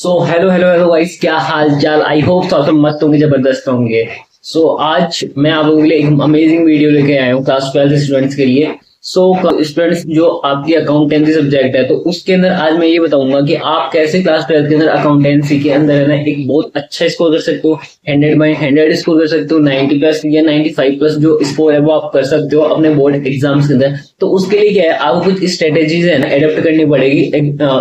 So hello hello hello guys, क्या हाल चाल। I hope तो आप सब मस्त होंगे, जबरदस्त होंगे। आज मैं आप लोगों के लिए एक अमेजिंग वीडियो लेके आया हूँ क्लास 12 स्टूडेंट्स के लिए। स्टूडेंट्स, जो आपकी अकाउंटेंसी सब्जेक्ट है, तो उसके अंदर आज मैं ये बताऊंगा कि आप कैसे क्लास 12 के अंदर अकाउंटेंसी के अंदर है ना एक बहुत अच्छा स्कोर कर सकते हो। 100/100 स्कोर कर सकते हो। 90+ या 95+ जो स्कोर है वो आप कर सकते हो अपने बोर्ड एग्जाम्स के अंदर। तो उसके लिए क्या है, आपको कुछ स्ट्रेटेजीज है ना एडप्ट करनी पड़ेगी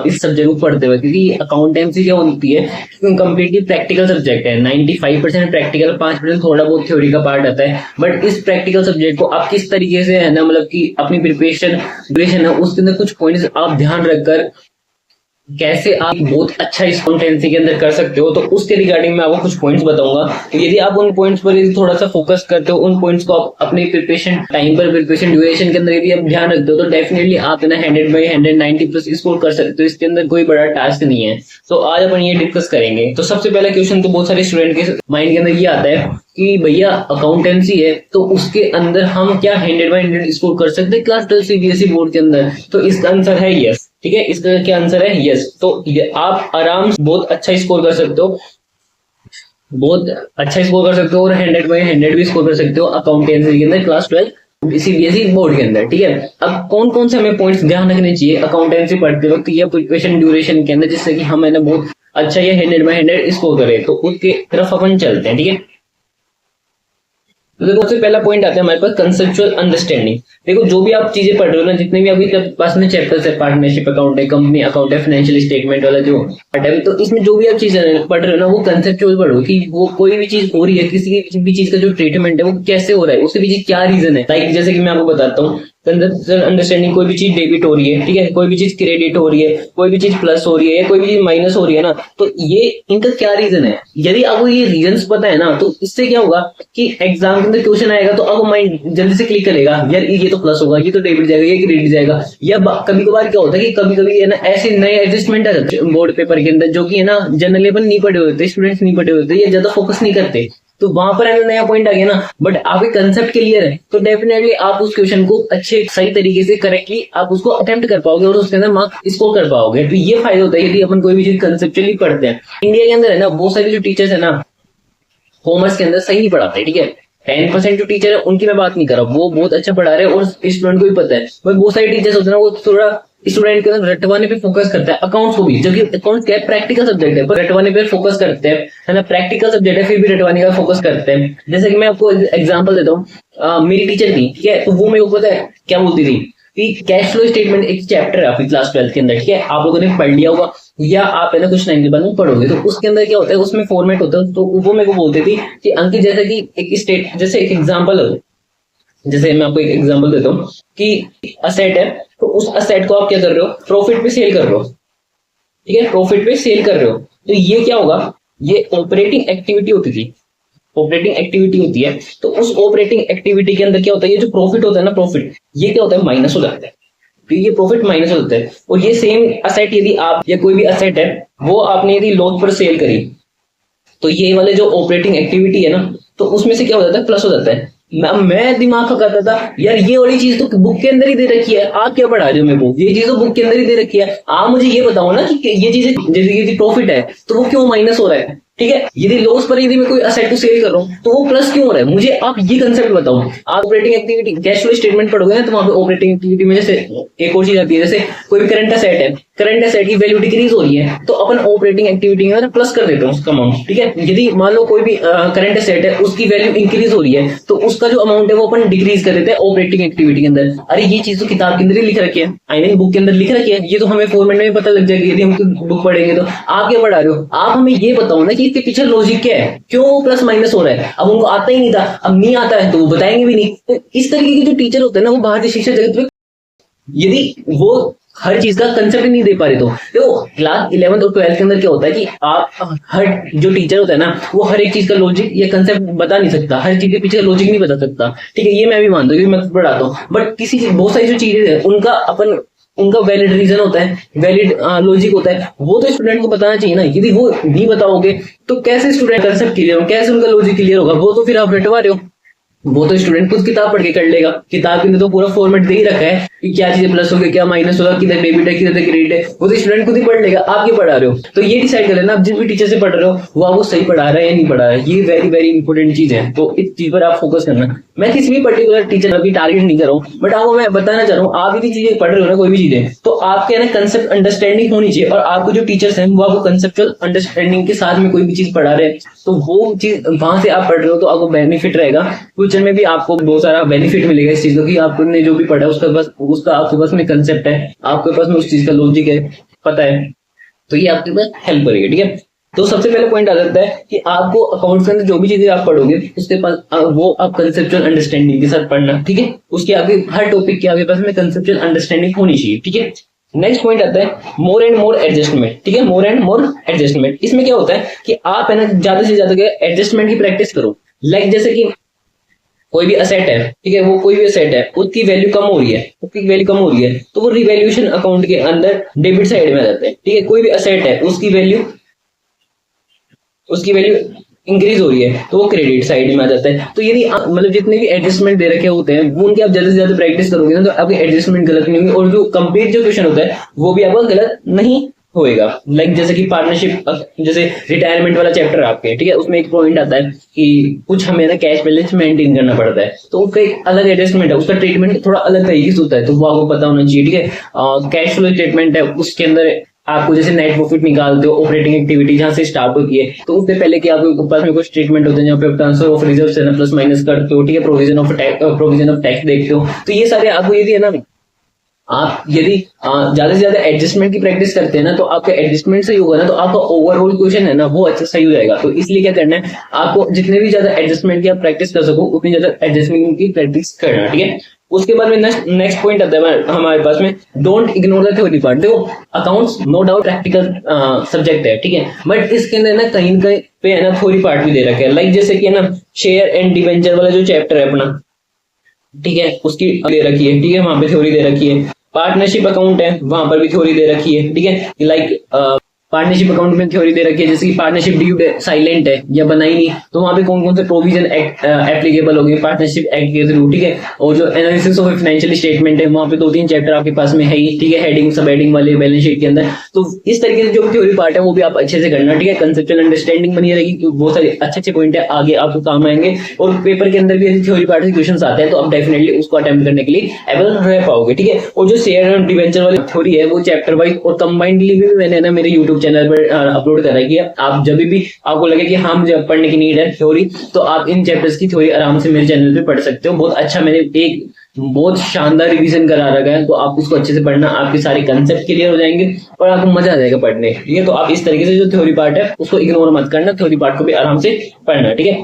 इस सब्जेक्ट को पढ़ते हुए, क्योंकि अकाउंटेंसी क्या होती है, कंप्लीटली प्रैक्टिकल सब्जेक्ट है। 95% प्रैक्टिकल, 5% थोड़ा बहुत थ्योरी का पार्ट आता है। बट इस प्रैक्टिकल सब्जेक्ट को आप किस तरीके से है ना, मतलब कि अपनी प्रिपरेशन ड्यूरेशन है उसके अंदर कुछ पॉइंट्स आप ध्यान रखकर कैसे आप बहुत अच्छा इस अकाउंटेंसी के अंदर कर सकते हो, तो उसके रिगार्डिंग मैं आपको कुछ पॉइंट्स बताऊंगा। तो यदि आप उन पॉइंट्स पर यदि थोड़ा सा फोकस करते हो, उन पॉइंट्स को आप अपने प्रिपरेशन टाइम पर, प्रिपरेशन ड्यूरेशन के अंदर यदि आप ध्यान रखते हो, तो डेफिनेटली आप ना 100/100 90+ स्कोर कर सकते हो। इसके अंदर कोई बड़ा टास्क नहीं है। तो आज अपन ये डिस्कस करेंगे। तो सबसे पहला क्वेश्चन तो बहुत सारे स्टूडेंट के माइंड के अंदर ये आता है कि भैया अकाउंटेंसी है तो उसके अंदर हम क्या 100/100 स्कोर कर सकते हैं क्लास 12 सीबीएसई बोर्ड के अंदर। तो इसका आंसर है यस। ठीक है, इसका क्या आंसर है? यस। तो आप आराम से बहुत अच्छा स्कोर कर सकते हो, बहुत अच्छा स्कोर कर सकते हो, और 100/100 भी स्कोर कर सकते हो अकाउंटेंसी के अंदर क्लास 12 सीबीएसई बोर्ड के अंदर। ठीक है, अब कौन कौन से हमें पॉइंट्स ध्यान रखने चाहिए अकाउंटेंसी पढ़ते वक्त या प्रिपरेशन ड्यूरेशन के अंदर, जिससे कि हम है ना बहुत अच्छा या 100/100 स्कोर करें। तो उसके तरफ अपन चलते हैं। ठीक है, तो देखो सबसे पहला पॉइंट आता है हमारे पास कंसेप्चुअल अंडरस्टैंडिंग। देखो जो भी आप चीजें पढ़ रहे हो ना, जितने भी आपके पास में चैप्टर्स है, पार्टनरशिप अकाउंट है, कंपनी अकाउंट है, फाइनेंशियल स्टेटमेंट वाला जो पार्ट है, तो इसमें जो भी आप चीजें पढ़ रहे हो ना वो कंसेप्चुअल पढ़ो कि वो कोई भी चीज हो रही है, किसी भी चीज का जो ट्रीटमेंट है वो कैसे हो रहा है, उसके पीछे क्या रीजन है। लाइक जैसे कि मैं आपको बताता हूँ, कंसेप्चुअल अंडरस्टैंडिंग, कोई भी चीज डेबिट हो रही है, ठीक है, कोई भी चीज क्रेडिट हो रही है, कोई भी चीज प्लस हो रही है, या कोई भी चीज माइनस हो रही है ना, तो ये इनका क्या रीजन है। यदि आपको ये रीजंस पता है ना, तो इससे क्या होगा कि एग्जाम के अंदर क्वेश्चन आएगा तो आपको माइंड जल्दी से क्लिक करेगा, यार ये तो प्लस होगा, ये तो डेबिट जाएगा, ये क्रेडिट जाएगा। या कभी कभार क्या होता है कि कभी कभी है ना ऐसे नए एडजस्टमेंट आ जाते हैं बोर्ड पेपर के अंदर, जो कि है ना जनरल लेवल नहीं पढ़े होते, स्टूडेंट्स नहीं पढ़े होते या ज्यादा फोकस नहीं करते, तो वहां पर नया पॉइंट आ गया ना। बट आपके कंसेप्ट क्लियर है तो डेफिनेटली आप उस क्वेश्चन को अच्छे सही तरीके से करेक्टली आप उसको अटेम्प्ट कर पाओगे और उसके अंदर मार्क्स स्कोर कर पाओगे। तो ये फायदा होता है यदि अपन कोई भी चीज कंसेप्चुअली पढ़ते हैं। इंडिया के अंदर है ना बहुत सारे जो टीचर्स है ना कॉमर्स के अंदर सही नहीं पढ़ाते। ठीक है, 10% जो टीचर है उनकी मैं बात नहीं कर रहा, वो बहुत अच्छा पढ़ा रहे हैं और स्टूडेंट को भी पता है। बट बहुत सारे टीचर्स होते हैं ना वो थोड़ा स्टूडेंट के अंदर रटवाने पे फोकस करता है, अकाउंट्स को भी, जबकि अकाउंट्स क्या है, प्रैक्टिकल सब्जेक्ट है, पर रटवाने पे फोकस करते हैं, है ना। प्रैक्टिकल सब्जेक्ट है फिर भी रटवाने का फोकस करते हैं। जैसे कि मैं आपको एग्जांपल देता हूँ, मेरी टीचर थी, ठीक है, तो वो मेरे को पता है क्या बोलती थी कि कैश फ्लो स्टेटमेंट एक चैप्टर है आपकी क्लास 12 के अंदर, ठीक है, आप लोगों ने पढ़ लिया होगा या आप है ना कुछ टाइम के बाद में पढ़ोगे, तो उसके अंदर क्या होता है, उसमें फॉर्मेट होता है। तो वो मेरे को बोलती थी कि अंकित, जैसे कि एक स्टेट, जैसे एक एग्जाम्पल, जैसे मैं आपको एक एग्जांपल देता हूँ कि असेट है, तो उस असेट को आप क्या कर रहे हो, प्रॉफिट पे सेल कर रहे हो। ठीक है, प्रॉफिट पे सेल कर रहे हो, तो ये क्या होगा, ये ऑपरेटिंग एक्टिविटी होती थी, ऑपरेटिंग एक्टिविटी होती है। तो उस ऑपरेटिंग एक्टिविटी के अंदर क्या होता है, ये जो प्रॉफिट होता है ना, प्रॉफिट ये क्या होता है, माइनस हो जाता है। तो ये प्रॉफिट माइनस होता है। और ये सेम असेट यदि आप या कोई भी असेट है वो आपने यदि लॉस पर सेल करी, तो ये वाले जो ऑपरेटिंग एक्टिविटी है ना, तो उसमें से क्या हो जाता है, प्लस हो जाता है। मैं दिमाग खपाता था, यार ये वाली चीज तो बुक के अंदर ही दे रखी है, आप क्या पढ़ा रहे हो मेरे को, ये चीज तो बुक के अंदर ही दे रखी है, आप मुझे ये बताओ ना कि ये चीज जैसे यदि प्रॉफिट है तो वो क्यों माइनस हो रहा है। ठीक है, यदि लॉस पर यदि मैं कोई असेट को सेल कर रहा हूँ तो वो प्लस क्यों हो रहा है, मुझे आप ये कंसेप्ट बताओ। आप operating activity cash flow statement पढ़ोगे ना, तो वहां पे ऑपरेटिंग एक्टिविटी में जैसे एक और चीज आती है, जैसे कोई भी करंट असेट है, करंट असेट की वैल्यू डिक्रीज हो रही है, तो अपन ऑपरेटिंग एक्टिविटी में प्लस कर देते हैं उसका अमाउंट। ठीक है, यदि मान लो कोई भी करंट असेट है उसकी वैल्यू इंक्रीज हो रही है, तो उसका जो अमाउंट है वो अपन डिक्रीज कर देते हैं ऑपरेटिंग एक्टिविटी के अंदर। अरे ये चीज तो किताब के अंदर ही लिख रखी है, आई मीन बुक के अंदर लिख रखी है, ये तो हमें फॉर्मेट में पता लग जाएगी यदि हम बुक पढ़ेंगे। तो आप क्या पढ़ा रहे हो, आप हमें ये बताओ ना कि इसके पीछे लॉजिक क्या है, क्यों प्लस माइनस हो रहा है। अब उनको आता ही नहीं था, अब नहीं आता है तो वो बताएंगे भी नहीं। तो इस तरीके के जो टीचर होते हैं ना वो भारतीय शिक्षा जगत में, यदि वो हर चीज का कंसेप्ट नहीं दे पा रहे, तो देखो क्लास 11 और 12 के अंदर क्या होता है कि आप हर जो टीचर होता है ना वो हर एक चीज का लॉजिक या कंसेप्ट बता नहीं सकता, हर चीज के पीछे का लॉजिक नहीं बता सकता। ठीक है, ये मैं भी मानता हूँ, मैं पढ़ाता हूँ, बट किसी बहुत सारी जो चीजें हैं उनका वैलिड रीजन होता है, वैलिड लॉजिक होता है, वो तो स्टूडेंट को बताना चाहिए ना। यदि वो नहीं बताओगे तो कैसे स्टूडेंट कंसेप्ट क्लियर हो, कैसे उनका लॉजिक क्लियर होगा, वो तो फिर आप रटवा रहे हो। वो तो स्टूडेंट खुद किताब पढ़ के कर लेगा, किताब के अंदर तो पूरा फॉर्मेट दे ही रखा है कि क्या चीजें प्लस होगी, क्या माइनस होगा, किधर डेबिट है, किधर क्रेडिट है, वो तो स्टूडेंट खुद ही पढ़ लेगा। आप ये पढ़ा रहे हो तो ये डिसाइड कर लेना आप जिस भी टीचर से पढ़ रहे हो वो आपको सही पढ़ा रहा है या नहीं पढ़ा रहा है। ये वेरी वेरी इंपॉर्टेंट चीज है, तो इस चीज पर आप फोकस करना। मैं किसी भी पर्टिकुलर टीचर अभी टारगेट नहीं कर रहा हूँ, बट आपको मैं बताना चाह रहा हूँ आप यदि चीजें पढ़ रहे हो ना, कोई भी चीजें, तो आपके ना कंसेप्ट अंडरस्टैंडिंग होनी चाहिए, और आपको जो टीचर्स हैं वो आपको कंसेप्चुअल अंडरस्टैंडिंग के साथ में कोई भी चीज पढ़ा रहे हैं, तो वो चीज वहां से आप पढ़ रहे हो तो आपको बेनिफिट रहेगा। फ्यूचर में भी आपको बहुत सारा बेनिफिट मिलेगा इस चीज का, कि आपने जो भी पढ़ा है उसका आपके पास में कंसेप्ट है, आपके पास में उस चीज का लॉजिक है, पता है, तो ये आपके पास हेल्प करेगा। ठीक है, तो सबसे पहले पॉइंट आ जाता है कि आपको अकाउंट्स के अंदर जो भी चीजें आप पढ़ोगे उसके पास वो आप कंसेप्चुअल अंडरस्टैंडिंग के साथ पढ़ना। ठीक है, उसके आगे हर टॉपिक के आगे पास में कंसेप्चुअल अंडरस्टैंडिंग होनी चाहिए। ठीक है, नेक्स्ट पॉइंट आता है मोर एंड मोर एडजस्टमेंट। ठीक है, मोर एंड मोर एडजस्टमेंट, इसमें क्या होता है कि आप है ना ज्यादा से ज्यादा एडजस्टमेंट की प्रैक्टिस करो। लाइक जैसे कि कोई भी असेट है, ठीक है, वो कोई भी असेट है उसकी वैल्यू कम हो रही है, उसकी वैल्यू कम हो रही है तो वो रिवैल्यूएशन अकाउंट के अंदर डेबिट साइड में आ जाता है। ठीक है, कोई भी असेट है उसकी वैल्यू इंक्रीज हो रही है तो वो क्रेडिट साइड में आ जाता है। तो यदि आप मतलब जितने भी एडजस्टमेंट दे रखे होते हैं वो उनकी आप ज्यादा से ज्यादा प्रैक्टिस करोगे ना तो आपके एडजस्टमेंट गलत नहीं होंगे, और जो कंप्लीट जो क्वेश्चन होता है वो भी आपका गलत नहीं होएगा। लाइक जैसे कि पार्टनरशिप, जैसे रिटायरमेंट वाला चैप्टर आपके, ठीक है, उसमें एक पॉइंट आता है कि कुछ हमें ना कैश बैलेंस मेंटेन करना पड़ता है, तो उसका एक अलग एडजस्टमेंट है, उसका ट्रीटमेंट थोड़ा अलग तरीके से होता है, तो वो आपको पता होना चाहिए। ठीक है, कैश फ्लो स्टेटमेंट है, उसके अंदर आपको जैसे नेट प्रॉफिट निकालते हो, ऑपरेटिंग एक्टिविटी जहां से स्टार्ट होती है, तो उससे पहले कि आपके पास में कुछ स्टेटमेंट होते हैं जहाँ पे ट्रांसफर ऑफ रिजर्व से प्लस माइनस करते हो। ठीक है, प्रोविजन ऑफ टैक्स देखते हो, तो ये सारे आपको यदि है ना, आप यदि ज्यादा से ज्यादा एडजस्टमेंट की प्रैक्टिस करते हैं ना तो आपका एडजस्टमेंट सही होगा ना तो आपका ओवरऑल क्वेश्चन है ना वो अच्छा सही हो जाएगा। तो इसलिए क्या करना है, आपको जितने भी ज्यादा एडजस्टमेंट की आप प्रैक्टिस कर सको उतनी ज्यादा एडजस्टमेंट की प्रैक्टिस करना। ठीक है, उसके बाद में नेक्स्ट पॉइंट आता है हमारे पास में, don't ignore the theory part. देखो accounts no doubt practical subject है, ठीक है, बट इसके अंदर ना कहीं कहीं पे है ना थ्योरी पार्ट भी दे रखे हैं। लाइक जैसे कि है ना शेयर एंड डिवेंचर वाला जो चैप्टर है अपना, ठीक है, उसकी दे रखी है, ठीक है, वहां पे थ्योरी दे रखी है। पार्टनरशिप अकाउंट है वहां पर भी थ्योरी दे रखी है। ठीक है, लाइक पार्टनरशिप अकाउंट में थ्योरी दे रखी है, जैसे कि पार्टनरशिप ड्यूड साइलेंट है या बनाई नहीं, तो वहां पे कौन कौन से प्रोविजन एप्लीकेबल होंगे पार्टनरशिप एक्ट के थ्रू। ठीक है, और जो एनालिसिस ऑफ फाइनेंशियल स्टेटमेंट है वहां पे 2-3 चैप्टर आपके पास में है ही। ठीक है, हेडिंग सब हेडिंग वाले बैलेंस शीट के अंदर, तो इस तरीके से जो भी थ्योरी पार्ट है वो भी आप अच्छे से करना। ठीक है, कंसेप्चुअल अंडरस्टैंडिंग बनी रहेगी, बहुत सारे अच्छे अच्छे पॉइंट है आगे आपको काम आएंगे, और पेपर के अंदर भी यदि थ्योरी पार्ट से क्वेश्चन आते हैं तो आप डेफिनेटली उसको अटेम्प्ट करने के लिए एबल रह पाओगे। ठीक है, और जो शेयर एंड डिवेंचर वाली थ्योरी है वो चैप्टर वाइज और कंबाइंडली भी मैंने ना मेरे यूट्यूब चैनल पर अपलोड करा कि आप जब भी आपको लगे कि हाँ मुझे पढ़ने की नीड है थ्योरी, तो आप इन चैप्टर्स की थ्योरी आराम से मेरे चैनल पे पढ़ सकते हो। बहुत अच्छा, मैंने एक बहुत शानदार रिवीजन करा रखा है, तो आप उसको अच्छे से पढ़ना, आपके सारे कंसेप्ट क्लियर हो जाएंगे और आपको मजा आ जाएगा पढ़ने। ठीक है, तो आप इस तरीके से जो थ्योरी पार्ट है उसको इग्नोर मत करना, थ्योरी पार्ट को भी आराम से पढ़ना। ठीक है,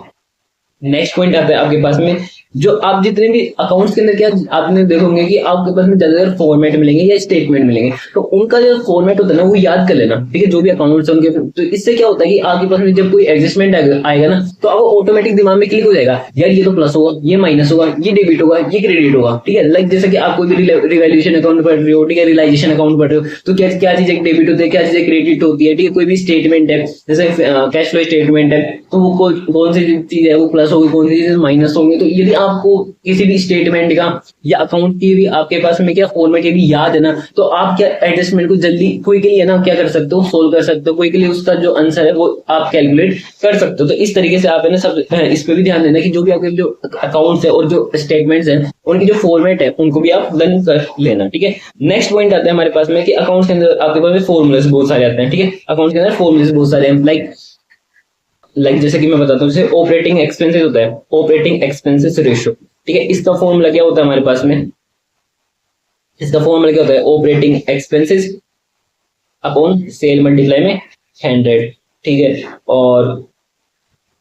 नेक्स्ट पॉइंट आता है आपके पास में, जो आप जितने भी अकाउंट्स के अंदर क्या आपने देखोगे कि आपके पास में ज्यादातर फॉर्मेट मिलेंगे या स्टेटमेंट मिलेंगे, तो उनका जो फॉर्मेट होता है ना वो याद कर लेना। ठीक है, जो भी अकाउंट्स है उनके, तो इससे क्या होता है कि आपके पास में जब कोई एडजस्टमेंट आएगा ना तो आपको ऑटोमेटिक दिमाग में क्लिक हो जाएगा, यार ये तो प्लस होगा, ये माइनस होगा, ये डेबिट होगा, ये क्रेडिट होगा। ठीक है, लाइक जैसे कि आप कोई भी रिवैल्यूएशन अकाउंट पढ़ रहे हो, ठीक है, रियलाइजेशन अकाउंट पढ़ रहे हो, तो क्या क्या चीजें डेबिट होती है, क्या चीजें क्रेडिट होती है। ठीक है, कोई भी स्टेटमेंट है जैसे कैश फ्लो स्टेटमेंट है, तो वो कौन सी चीज है वो प्लस होगी, कौन सी चीज माइनस होंगे। तो यदि आपको किसी भी स्टेटमेंट का या अकाउंट की भी आपके पास में क्या फॉर्मेट यदि याद है ना, तो आप क्या एडजस्टमेंट को जल्दी कोई के लिए ना क्या कर सकते हो, सोल्व कर सकते हो, कोई के लिए उसका जो आंसर है वो आप कैलकुलेट कर सकते हो। तो इस तरीके से आप है ना सब इस पे भी ध्यान देना कि जो भी आपके जो अकाउंट्स है और जो स्टेटमेंट्स हैं उनकी जो फॉर्मेट है उनको भी आप लर्न कर लेना। ठीक है, नेक्स्ट पॉइंट आता है हमारे पास में कि अकाउंट्स के अंदर आपके पास फॉर्मूलाज बहुत सारे आते हैं। ठीक है, अकाउंट्स के अंदर फॉर्मूलाज बहुत सारे हैं, लाइक जैसे कि मैं बताता हूँ, जैसे ऑपरेटिंग एक्सपेंसेस होता है, ऑपरेटिंग एक्सपेंसेस रेशियो। ठीक है, इसका फॉर्मूला क्या होता है हमारे पास में, इसका फॉर्मूला क्या होता है, operating expenses upon sale multiply में 100। ठीक है, और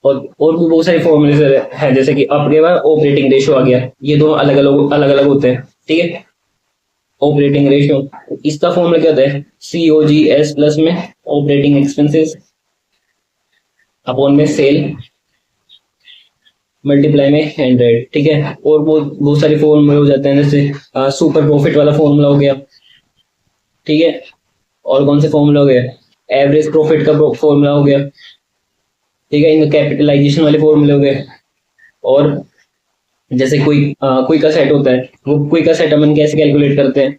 भी बहुत सारे फॉर्मूले हैं, जैसे कि आपके पास ऑपरेटिंग रेशियो आ गया, ये दोनों अलग अलग होते हैं। ठीक है, ऑपरेटिंग रेशियो, इसका फॉर्मूला क्या होता है, COGS प्लस में ऑपरेटिंग एक्सपेंसेस अपॉन में सेल मल्टीप्लाई में 100। ठीक है, और बहुत सारे फॉर्मूले हो जाते हैं, जैसे सुपर प्रॉफिट वाला फॉर्मूला हो गया। ठीक है, और कौन से फॉर्मूला हो गया, एवरेज प्रॉफिट का फॉर्मूला हो गया। ठीक है, इनका कैपिटलाइजेशन वाले फॉर्मूले हो गए, और जैसे कोई कोई का सेट होता है, वो कोई का सेट अपन कैसे कैलकुलेट करते हैं,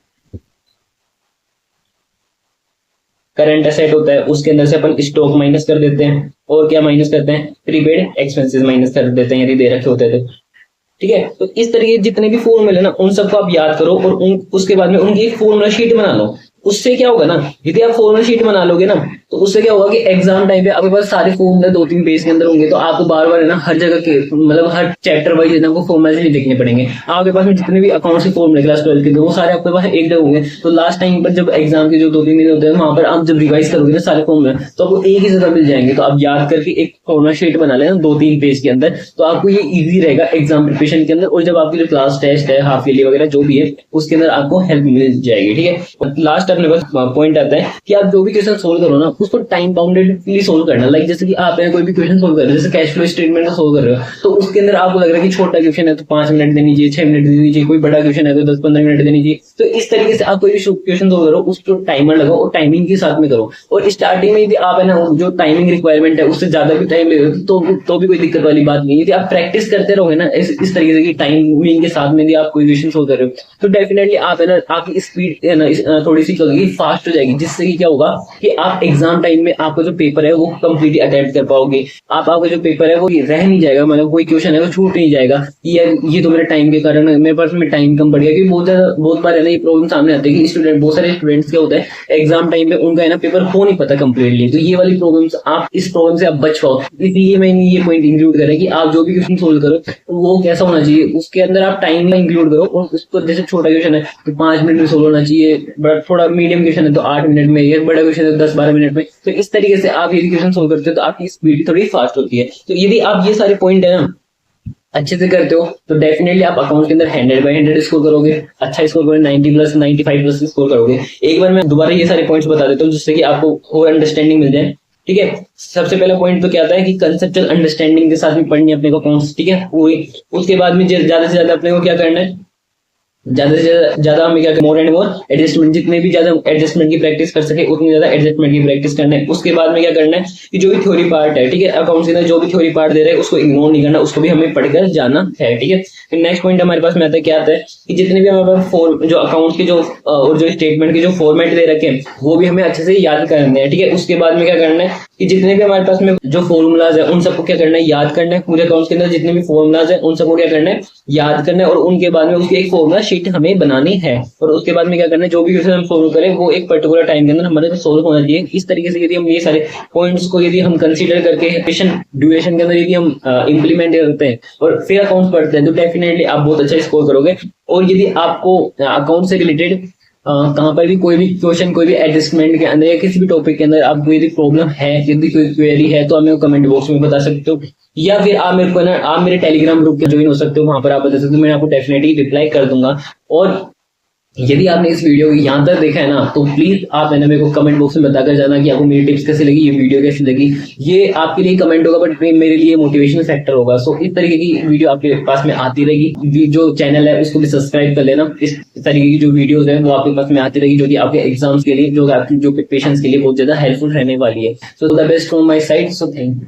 करंट असेट होता है, उसके अंदर से अपन स्टॉक माइनस कर देते हैं, और क्या माइनस करते हैं, प्रीपेड एक्सपेंसेस माइनस कर देते हैं यदि दे रखे होते हैं तो। ठीक है, तो इस तरीके जितने भी फॉर्मूले ना उन सबको आप याद करो, और उन उसके बाद में उनकी एक फॉर्मूला शीट बना लो। उससे क्या होगा ना, यदि आप फॉर्मूला शीट बना लोगे ना, तो उससे क्या होगा कि एग्जाम टाइम पे आपके पास सारे फॉर्मूले 2-3 पेज के अंदर होंगे, तो आपको बार बार है ना हर जगह के मतलब हर चैप्टर वाइज है ना आपको फॉर्मूले नहीं देखने पड़ेंगे। आपके पास में जितने भी अकाउंट्स के फॉर्मूले क्लास 12 के वो सारे आपके पास एक जगह होंगे। तो लास्ट टाइम पर जब एग्जाम के जो 2-3 दिन होते हैं वहां पर आप जब रिवाइज करोगे ना सारे फॉर्मूले, तो आपको एक ही जगह मिल जाएंगे। तो आप याद करके एक फॉर्मूला शीट बना लेना 2-3 पेज के अंदर, तो आपको ये इजी रहेगा एग्जाम प्रिपरेशन के अंदर। और जब आपके लिए क्लास टेस्ट है, हाफ ईयरली वगैरह जो भी है, उसके अंदर आपको हेल्प मिल जाएगी। ठीक है, लास्ट अपने पास पॉइंट आता है कि आप जो भी क्वेश्चन सोल्व करो ना उसको टाइम बाउंडेडली सोल्व करना। लाइक जैसे कि आप कोई भी क्वेश्चन सोल्व कर रहे हो, जैसे कैश फ्लो स्टेटमेंट सोल्व कर रहे हो, तो उसके अंदर आपको लग रहा है कि छोटा क्वेश्चन है तो 5 मिनट दे दीजिए, 6 मिनट दे दीजिए, कोई बड़ा क्वेश्चन है तो 10-15 मिनट दे दीजिए। तो इस तरीके से आप कोई भी क्वेश्चन सोल्व करो उसको टाइमर लगाओ और टाइमिंग के साथ में करो। और स्टार्टिंग में यदि आप है ना जो टाइमिंग रिक्वायरमेंट है उससे ज्यादा भी टाइम ले रहे हो तो भी कोई दिक्कत वाली बात नहीं है। यदि आप प्रैक्टिस करते रहोगे ना इस तरीके से कि टाइमिंग के साथ में यदि आप कोई क्वेश्चन सोल्व कर रहे हो, तो डेफिनेटली आप है ना आपकी स्पीड है ना थोड़ी सी फास्ट हो जाएगी, जिससे कि क्या होगा कि आप एग्जाम टाइम में आपका जो पेपर है वो कंप्लीटली अटेम्प्ट कर पाओगे। आपका जो पेपर है वो रह नहीं जाएगा, मतलब कोई क्वेश्चन है वो छूट नहीं जाएगा कि यार ये तो मेरे टाइम के कारण मेरे पास में टाइम कम पड़ गया। क्योंकि बहुत बार है ना ये प्रॉब्लम सामने आती है कि स्टूडेंट बहुत सारे स्टूडेंट्स क्या होता है एग्जाम टाइम में उनका है ना पेपर हो नहीं पाता कंप्लीटली। तो ये वाली प्रॉब्लम्स आप इस प्रॉब्लम से आप बच पाओ, इसलिए मैंने ये पॉइंट इंक्लूड करा कि आप जो भी क्वेश्चन सोल्व करो वो कैसा होना चाहिए, उसके अंदर आप टाइम इंक्लूड करो। और उसको जैसे छोटा क्वेश्चन है तो 5 मिनट में सोल्व होना चाहिए, बड़ा थोड़ा मीडियम क्वेश्चन है तो 8 मिनट में, या बड़ा क्वेश्चन है 10-12 मिनट में। तो इस तरीके से आप यदि क्वेश्चन सोल्व करते हो तो आपकी स्पीड थोड़ी फास्ट होती है। तो यदि आप ये सारे पॉइंट है ना अच्छे से करते हो तो डेफिनेटली आप अकाउंट के अंदर 100/100 स्कोर करोगे, अच्छा स्कोर करोगे, 90+, 95+ स्कोर करोगे। एक बार मैं दोबारा ये सारे पॉइंट्स बता देता हूँ जिससे कि आपको और अंडरस्टैंडिंग मिल जाए। ठीक है, सबसे पहला पॉइंट तो क्या आता है कि कंसेप्चुअल अंडरस्टैंडिंग के साथ में पढ़नी है अपने को अकाउंट्स। ठीक है, उसके बाद में ज्यादा से ज्यादा अपने को क्या करना है, ज्यादा से ज्यादा हमें क्या मोर एंड मोर एडजस्टमेंट, जितने भी ज्यादा एडजस्टमेंट की प्रैक्टिस कर सके उतनी ज्यादा एडजस्टमेंट की प्रैक्टिस करना है। उसके बाद में क्या करना है कि जो भी थ्योरी पार्ट है, ठीक है, अकाउंट्स के अंदर जो भी थ्योरी पार्ट दे रहे हैं उसको इग्नोर नहीं करना, उसको भी हमें पढ़कर जाना है। ठीक है, फिर नेक्स्ट पॉइंट हमारे पास में आता है, क्या आता है कि जितने भी हमारे पास जो अकाउंट्स के जो और जो स्टेटमेंट के जो फॉर्मेट दे रखे हैं वो भी हमें अच्छे से याद करने हैं। ठीक है, उसके बाद में क्या करना है कि जितने भी हमारे पास में जो फॉर्मूलाज है उन सबको क्या करना है, याद करना है। पूरे अकाउंट्स के अंदर जितने भी फॉर्मूलाज है उन सबको क्या करना है, याद करना है। और उनके बाद में उसकी एक फॉर्मूला शीट हमें बनानी है। और उसके बाद में क्या करना है, जो भी क्वेश्चन हम सोल्व करें वो एक पर्टिकुलर टाइम के अंदर हमारे सोल्व होना चाहिए। इस तरीके से यदि हम ये सारे पॉइंट्स को यदि हम कंसीडर करके ड्यूरेशन के अंदर यदि हम इम्प्लीमेंट करते हैं और फिर अकाउंट्स पढ़ते हैं तो डेफिनेटली आप बहुत अच्छा स्कोर करोगे। और यदि आपको अकाउंट से रिलेटेड कहाँ पर भी कोई भी क्वेश्चन, कोई भी एडजस्टमेंट के अंदर या किसी भी टॉपिक के अंदर आपको यदि प्रॉब्लम है, यदि कोई क्वेरी है तो हमें कमेंट बॉक्स में बता सकते हो, या फिर आप मेरे को ना आप मेरे टेलीग्राम ग्रुप के ज्वाइन हो सकते हो, वहां पर आप बता सकते हो, मैं आपको डेफिनेटली रिप्लाई कर दूंगा। और यदि आपने इस वीडियो को यहाँ तक देखा है ना तो प्लीज आप है ना मेरे को कमेंट बॉक्स में बताकर जाना कि आपको मेरी टिप्स कैसी लगी, ये वीडियो कैसी लगी। ये आपके लिए कमेंट होगा बट मेरे लिए मोटिवेशनल फैक्टर होगा। सो इस तरीके की वीडियो आपके पास में आती रहेगी। जो चैनल है उसको भी सब्सक्राइब कर लेना। इस तरीके की जो वीडियोस है वो आपके पास में आती रहेगी, जो कि आपके एग्जाम्स के लिए, जो आपकी जो प्रिपरेशन के लिए बहुत ज्यादा हेल्पफुल रहने वाली है। So the best from my side. So thank you.